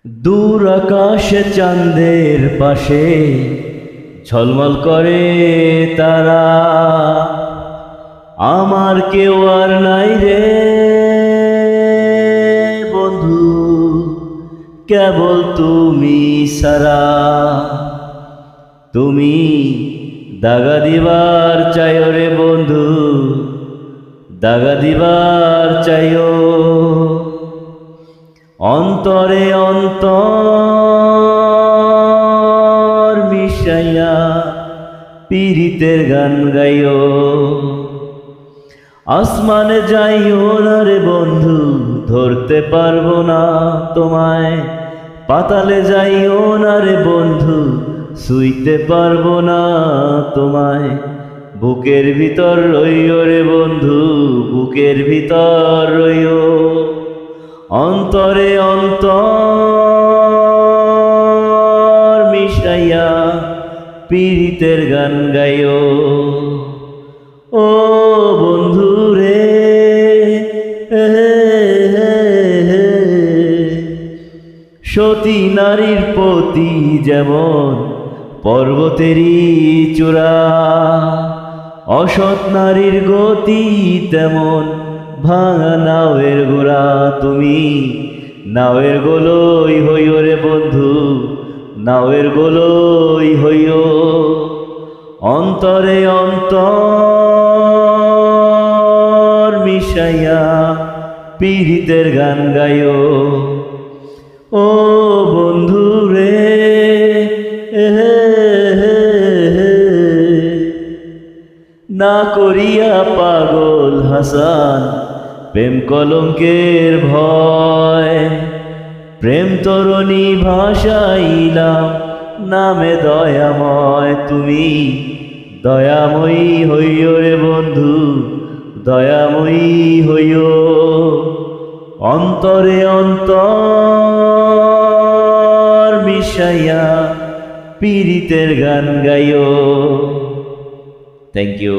দূর আকাশে চাঁদের পাশে ঝলমল করে তারা, আমার কেউ আর নাই রে বন্ধু, কেবল তুমি সারা। তুমি দাগা দিবার চাইও রে বন্ধু, দাগা দিবার চাইও, অন্তরে অন্তর মিশাইয়া পীড়িতের গান গাইও। আসমানে যাইও না রে বন্ধু, ধরতে পারবো না তোমায়, পাতালে যাইও না রে বন্ধু, ছুঁইতে পারবো না তোমায়। বুকের ভিতর রইও রে বন্ধু, বুকের ভিতর রইও, অন্তরে অন্তর মিশাইয়া পীড়িতের গান গাইও। ও বন্ধু রে, সতী নারীর পতি যেমন পর্বতেরই চূড়া, অসৎ নারীর গতি তেমন ভাঙা নাওয়ের গোড়া। তুমি নাওয়ের গোলই হইও রে বন্ধু, নাওয়ের গোলই হইও, অন্তরে অন্তর মিশাইয়া পীড়িতের গান গাইও। ও বন্ধু রে, না করিয়া পাগল হাসান প্রেম কলঙ্কের ভয়, প্রেম তরণী ভাষাইলাম নামে দয়াময়। তুমি দয়াময়ী হইও রে বন্ধু, দয়াময়ী হইও, অন্তরে অন্তর মিশাইয়া পীড়িতের গান গাইও। Thank you.